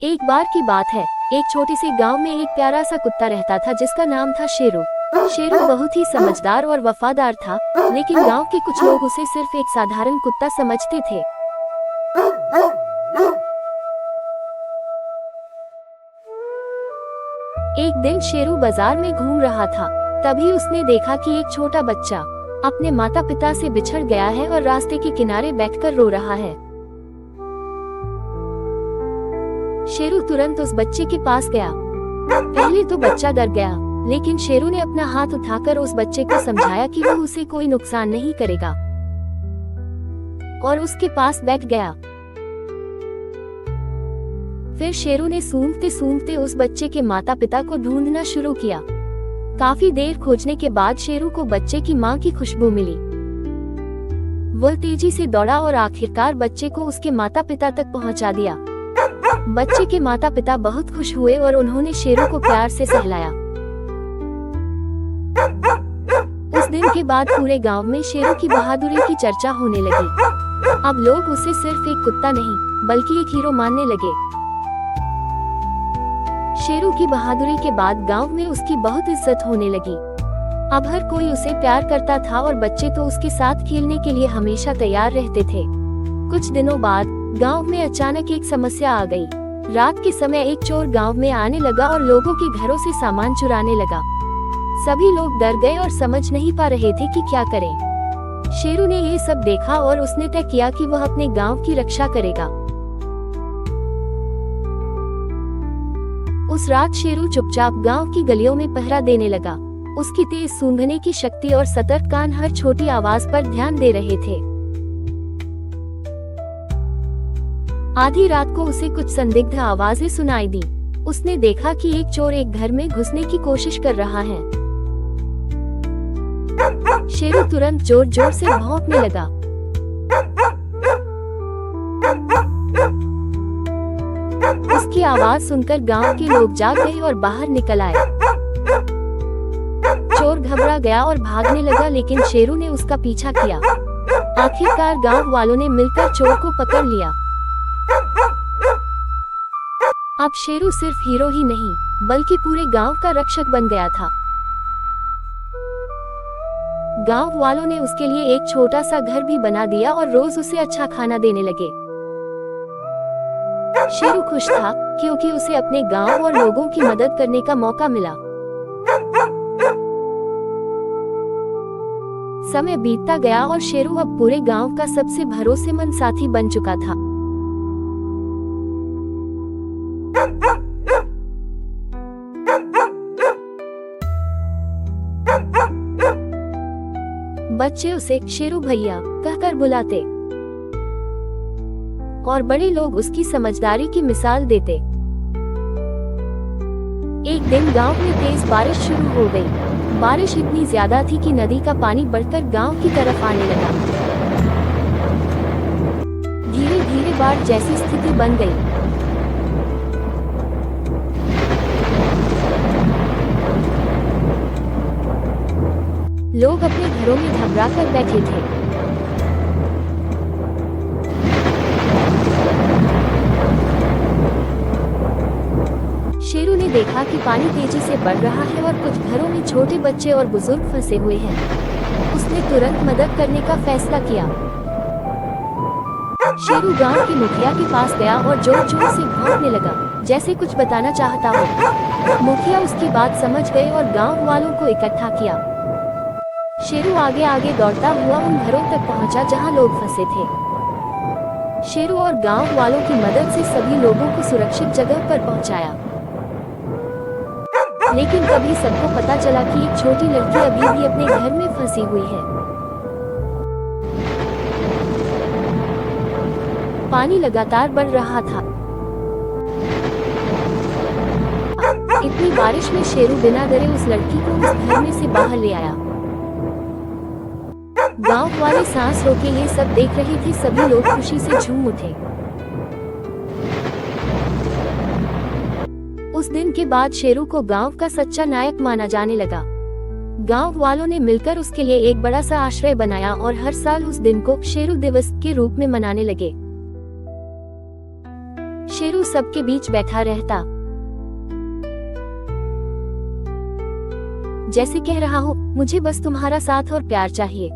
एक बार की बात है, एक छोटे से गांव में एक प्यारा सा कुत्ता रहता था जिसका नाम था शेरू। शेरू बहुत ही समझदार और वफादार था, लेकिन गांव के कुछ लोग उसे सिर्फ एक साधारण कुत्ता समझते थे। एक दिन शेरू बाजार में घूम रहा था, तभी उसने देखा कि एक छोटा बच्चा अपने माता पिता से बिछड़ गया है और रास्ते के किनारे बैठकर रो रहा है। शेरू तुरंत उस बच्चे के पास गया। पहले तो बच्चा डर गया, लेकिन शेरू ने अपना हाथ उठाकर उस बच्चे को समझाया कि वो उसे कोई नुकसान नहीं करेगा और उसके पास बैठ गया। फिर शेरू ने सूंघते सूंघते उस बच्चे के माता पिता को ढूंढना शुरू किया। काफी देर खोजने के बाद शेरू को बच्चे की मां की खुशबू मिली। वह तेजी से दौड़ा और आखिरकार बच्चे को उसके माता पिता तक पहुंचा दिया। बच्चे के माता पिता बहुत खुश हुए और उन्होंने शेरू को प्यार से सहलाया। उस दिन के बाद पूरे गांव में शेरू की बहादुरी की चर्चा होने लगी। अब लोग उसे सिर्फ एक कुत्ता नहीं, बल्कि एक हीरो मानने लगे। शेरू की बहादुरी के बाद गांव में उसकी बहुत इज्जत होने लगी। अब हर कोई उसे प्यार करता था और बच्चे तो उसके साथ खेलने के लिए हमेशा तैयार रहते थे। कुछ दिनों बाद गांव में अचानक एक समस्या आ गई। रात के समय एक चोर गांव में आने लगा और लोगों के घरों से सामान चुराने लगा। सभी लोग डर गए और समझ नहीं पा रहे थे कि क्या करें। शेरू ने ये सब देखा और उसने तय किया कि वह अपने गांव की रक्षा करेगा। उस रात शेरू चुपचाप गांव की गलियों में पहरा देने लगा। उसकी तेज सूंघने की शक्ति और सतर्क कान हर छोटी आवाज पर ध्यान दे रहे थे। आधी रात को उसे कुछ संदिग्ध आवाजें सुनाई दी। उसने देखा कि एक चोर एक घर में घुसने की कोशिश कर रहा है। शेरू तुरंत जोर जोर से भौंकने लगा। उसकी आवाज सुनकर गांव के लोग जाग गए और बाहर निकल आए। चोर घबरा गया और भागने लगा, लेकिन शेरू ने उसका पीछा किया। आखिरकार गांव वालों ने मिलकर चोर को पकड़ लिया। अब शेरू सिर्फ हीरो ही नहीं, बल्कि पूरे गांव का रक्षक बन गया था। गांव वालों ने उसके लिए एक छोटा सा घर भी बना दिया और रोज उसे अच्छा खाना देने लगे। शेरू खुश था क्योंकि उसे अपने गांव और लोगों की मदद करने का मौका मिला। समय बीतता गया और शेरू अब पूरे गांव का सबसे भरोसेमंद साथी बन चुका था। बच्चे उसे शेरू भैया कहकर बुलाते और बड़े लोग उसकी समझदारी की मिसाल देते। एक दिन गांव में तेज बारिश शुरू हो गई। बारिश इतनी ज्यादा थी कि नदी का पानी बढ़कर गांव की तरफ आने लगा। धीरे धीरे बाढ़ जैसी स्थिति बन गई। लोग अपने घरों में घबरा कर बैठे थे। शेरू ने देखा कि पानी तेजी से बढ़ रहा है और कुछ घरों में छोटे बच्चे और बुजुर्ग फंसे हुए हैं। उसने तुरंत मदद करने का फैसला किया। शेरू गांव के मुखिया के पास गया और जोर जोर से भौंकने लगा, जैसे कुछ बताना चाहता हो। मुखिया उसकी बात समझ गए और गांव वालों को इकट्ठा किया। शेरू आगे आगे दौड़ता हुआ उन घरों तक पहुंचा जहां लोग फंसे थे। शेरू और गांव वालों की मदद से सभी लोगों को सुरक्षित जगह पर पहुंचाया। लेकिन तभी सबको पता चला कि एक छोटी लड़की अभी भी अपने घर में फंसी हुई है। पानी लगातार बढ़ रहा था। इतनी बारिश में शेरू बिना डरे उस लड़की को उस घर में से बाहर ले आया। गांव वाले सांस रोके ये सब देख रहे थे। सभी लोग खुशी से झूम उठे। उस दिन के बाद शेरू को गांव का सच्चा नायक माना जाने लगा। गांव वालों ने मिलकर उसके लिए एक बड़ा सा आश्रय बनाया और हर साल उस दिन को शेरू दिवस के रूप में मनाने लगे। शेरू सबके बीच बैठा रहता, जैसे कह रहा हो, मुझे बस तुम्हारा साथ और प्यार चाहिए।